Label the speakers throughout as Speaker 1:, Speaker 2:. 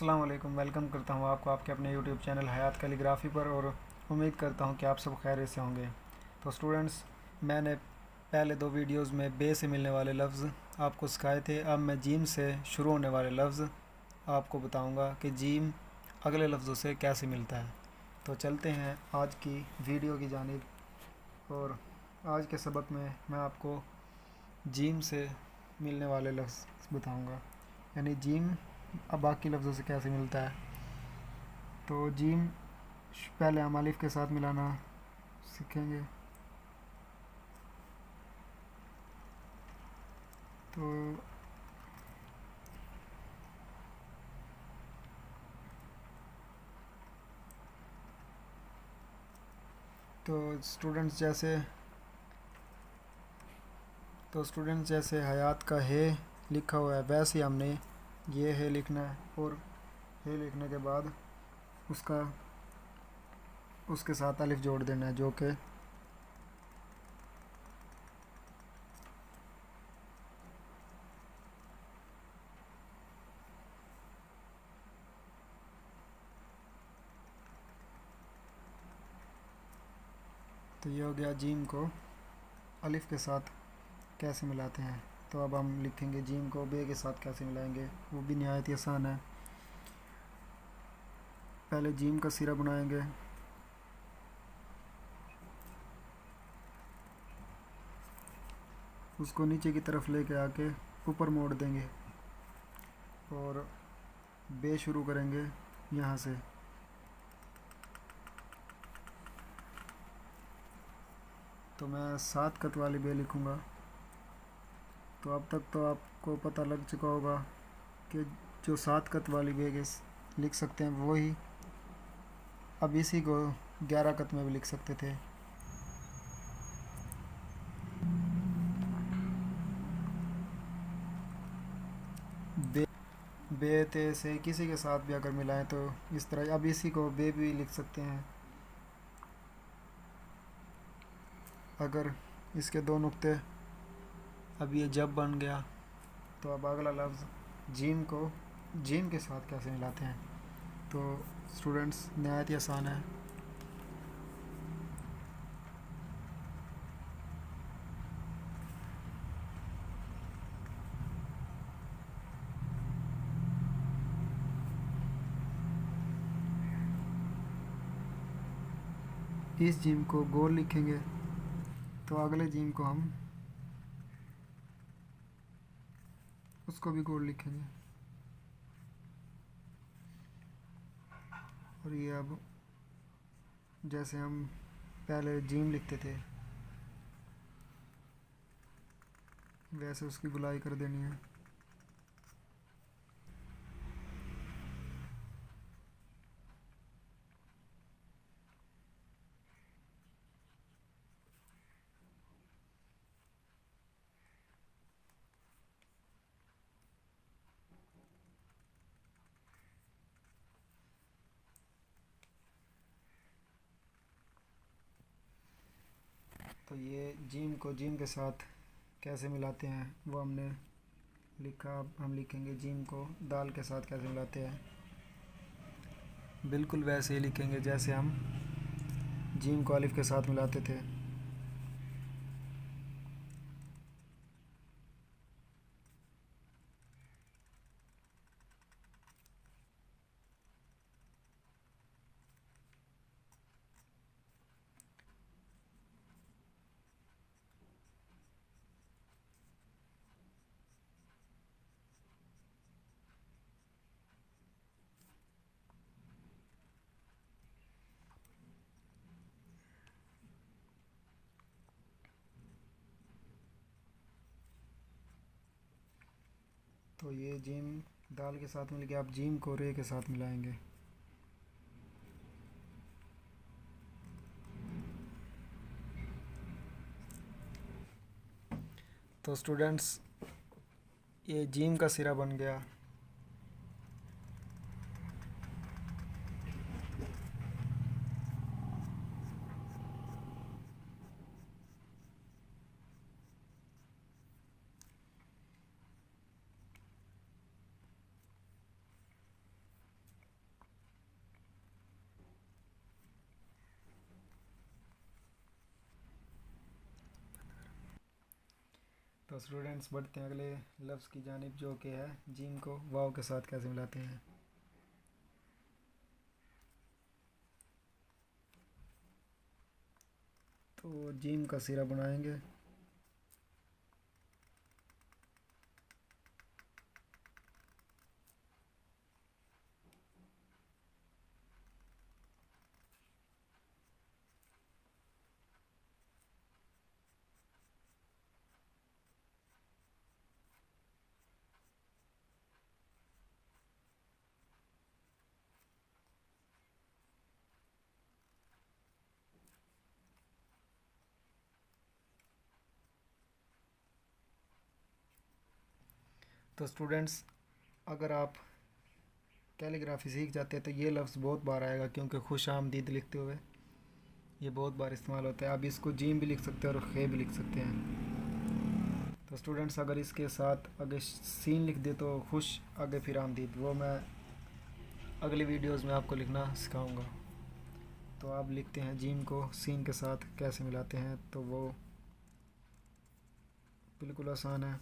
Speaker 1: अस्सलाम वालेकुम। वेलकम करता हूँ आपको आपके अपने यूट्यूब चैनल हयात कैलीग्राफी पर, और उम्मीद करता हूँ कि आप सब खैरियत से होंगे। तो स्टूडेंट्स, मैंने पहले दो वीडियोस में बे से मिलने वाले लफ्ज़ आपको सिखाए थे। अब मैं जीम से शुरू होने वाले लफ्ज़ आपको बताऊँगा कि जीम अगले लफ्ज़ों से कैसे मिलता है। तो चलते हैं आज की वीडियो की जानिब। और आज के सबक में मैं आपको जीम से मिलने वाले लफ्ज़ बताऊँगा, यानी जीम अब बाकी लफ्ज़ों से कैसे मिलता है। तो जीम पहले हम अलिफ के साथ मिलाना सीखेंगे। तो स्टूडेंट्स जैसे हयात का है लिखा हुआ है, वैसे ही हमने ये है लिखना है, और है लिखने के बाद उसका उसके साथ अलिफ जोड़ देना है, जो कि तो ये हो गया जीम को अलिफ के साथ कैसे मिलाते हैं। तो अब हम लिखेंगे जीम को बे के साथ कैसे मिलाएंगे, वो भी नहायत ही आसान है। पहले जीम का सिरा बनाएंगे, उसको नीचे की तरफ लेके आके ऊपर मोड़ देंगे और बे शुरू करेंगे यहाँ से। तो मैं 7 कत वाली बे लिखूँगा। तो अब तक तो आपको पता लग चुका होगा कि जो 7 कत वाली बे के लिख सकते हैं वही अब इसी को 11 कत में भी लिख सकते थे। बे बे ते से किसी के साथ भी अगर मिलाएं तो इस तरह अब इसी को बे भी लिख सकते हैं। अगर इसके दो नुक्ते, अब ये जब बन गया। तो अब अगला लफ्ज़ जीम को जीम के साथ कैसे मिलाते हैं। तो स्टूडेंट्स, नहायत ही आसान है। इस जीम को गोल लिखेंगे, तो अगले जीम को हम उसको भी गोल लिखेंगे। और ये अब जैसे हम पहले जीम लिखते थे वैसे उसकी गुलाई कर देनी है। तो ये जीम को जीम के साथ कैसे मिलाते हैं वो हमने लिखा। अब हम लिखेंगे जीम को दाल के साथ कैसे मिलाते हैं। बिल्कुल वैसे ही लिखेंगे जैसे हम जीम को अलिफ के साथ मिलाते थे। तो ये जीम दाल के साथ मिल गया। अब जीम को रे के साथ मिलाएंगे। तो स्टूडेंट्स, ये जीम का सिरा बन गया। तो स्टूडेंट्स बढ़ते हैं अगले लफ्ज़ की जानिब, जो कि है जीम को वाव के साथ कैसे मिलाते हैं। तो जीम का सिरा बनाएंगे। तो स्टूडेंट्स अगर आप कैलीग्राफी सीख जाते हैं तो ये लफ्ज़ बहुत बार आएगा, क्योंकि खुश आमदीद लिखते हुए ये बहुत बार इस्तेमाल होता है। आप इसको जीम भी लिख सकते हैं और खे भी लिख सकते हैं। तो स्टूडेंट्स अगर इसके साथ आगे सीन लिख दे तो खुश, आगे फिर आमदीद, वो मैं अगली वीडियोस में आपको लिखना सिखाऊंगा। तो आप लिखते हैं जीम को सीन के साथ कैसे मिलाते हैं, तो वो बिल्कुल आसान है।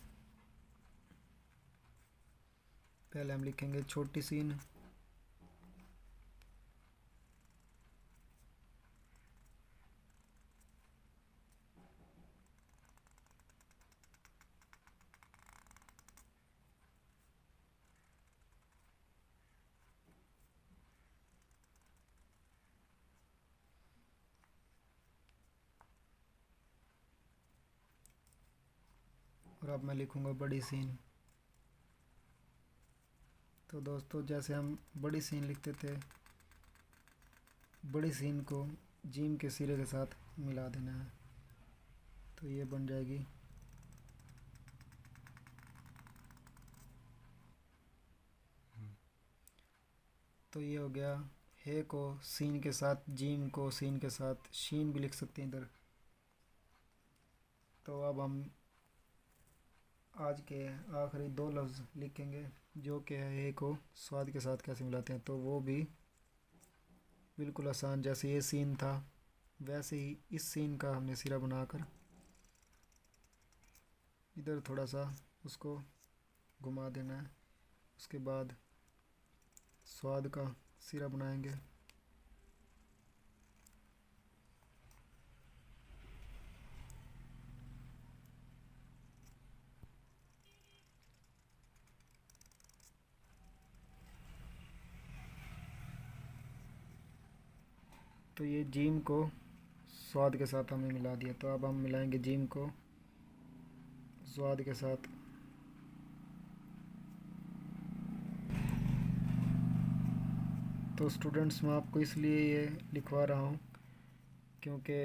Speaker 1: पहले हम लिखेंगे छोटी सीन, और अब मैं लिखूंगा बड़ी सीन। तो दोस्तों जैसे हम बड़ी सीन लिखते थे, बड़ी सीन को जीम के सिरे के साथ मिला देना है, तो ये बन जाएगी तो ये हो गया हे को सीन के साथ, जीम को सीन के साथ, शीन भी लिख सकते हैं इधर। तो अब हम आज के आखिरी दो लफ्ज़ लिखेंगे, जो कि है हे को स्वाद के साथ कैसे मिलाते हैं। तो वो भी बिल्कुल आसान, जैसे ये सीन था वैसे ही इस सीन का हमने सिरा बनाकर इधर थोड़ा सा उसको घुमा देना है। उसके बाद स्वाद का सिरा बनाएंगे। तो ये जीम को स्वाद के साथ हमने मिला दिया। तो अब हम मिलाएंगे जीम को स्वाद के साथ। तो स्टूडेंट्स मैं आपको इसलिए ये लिखवा रहा हूँ क्योंकि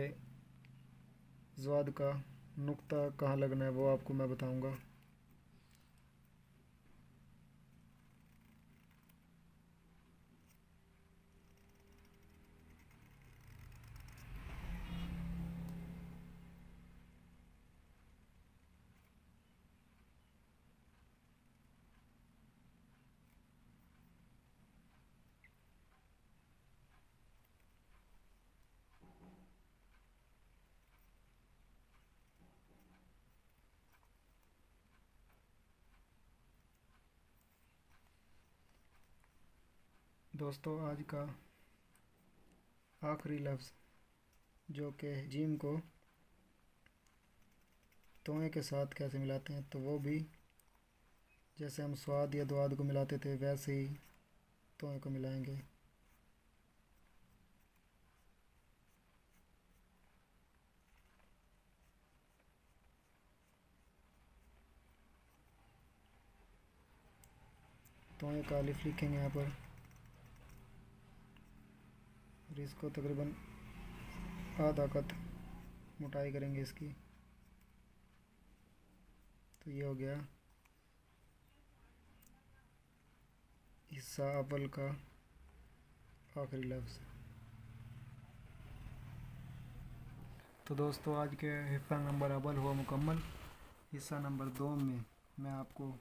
Speaker 1: स्वाद का नुक्ता कहाँ लगना है वो आपको मैं बताऊँगा। दोस्तों आज का आखिरी लफ्ज़ जो कि जीम को तोए के साथ कैसे मिलाते हैं, तो वो भी जैसे हम स्वाद या द्वाद को मिलाते थे वैसे ही तोए को मिलाएंगे। तोए का अलिफ लिखेंगे यहाँ पर, और इसको तकरीबन आधा कत मोटाई करेंगे इसकी। तो ये हो गया हिस्सा अव्वल का आखिरी लफ्ज़। तो दोस्तों आज के हिस्सा नंबर अव्वल हुआ मुकम्मल। हिस्सा नंबर 2 में मैं आपको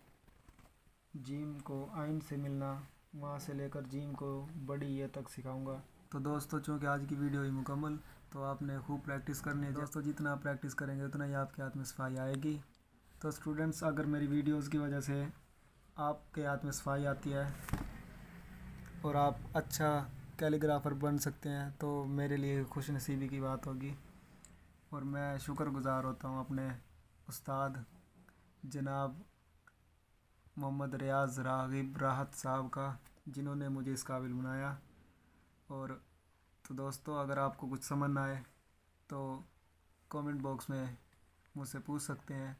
Speaker 1: जीम को आइन से मिलना, वहाँ से लेकर जीम को बड़ी ये तक सिखाऊंगा। तो दोस्तों चूँकि आज की वीडियो ही मुकम्मल, तो आपने खूब प्रैक्टिस करनी है दोस्तों। जितना आप प्रैक्टिस करेंगे उतना ही आपके हाथ में सफाई आएगी। तो स्टूडेंट्स, अगर मेरी वीडियोस की वजह से आपके हाथ में सफाई आती है और आप अच्छा कैलीग्राफर बन सकते हैं तो मेरे लिए खुश नसीबी की बात होगी। और मैं शुक्रगुज़ार होता हूँ अपने उस्ताद जनाब मोहम्मद रियाज़ राग़िब राहत साहब का, जिन्होंने मुझे इस काबिल बनाया। और तो दोस्तों, अगर आपको कुछ समझ ना आए तो कमेंट बॉक्स में मुझसे पूछ सकते हैं,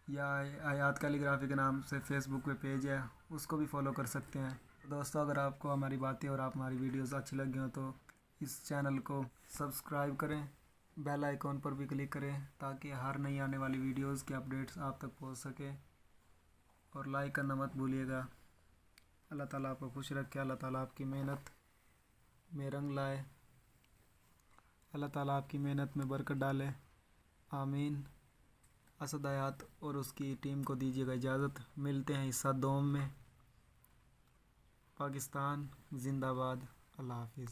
Speaker 1: या हयात कैलीग्राफी के नाम से फेसबुक पे पेज है, उसको भी फॉलो कर सकते हैं। दोस्तों, अगर आपको हमारी बातें और आप हमारी वीडियोस अच्छी लगी हो तो इस चैनल को सब्सक्राइब करें, बेल आइकॉन पर भी क्लिक करें ताकि हर नई आने वाली वीडियोस के अपडेट्स आप तक पहुंच सके। और लाइक करना मत भूलिएगा। अल्लाह ताला आपको खुश रखे, अल्लाह ताला आपकी मेहनत में रंग लाए, अल्लाह ताला आपकी मेहनत में बरकत डाले, आमीन। असद हयात और उसकी टीम को दीजिएगा इजाज़त। मिलते हैं हिस्सा 2 में। पाकिस्तान जिंदाबाद। अल्लाह हाफिज़।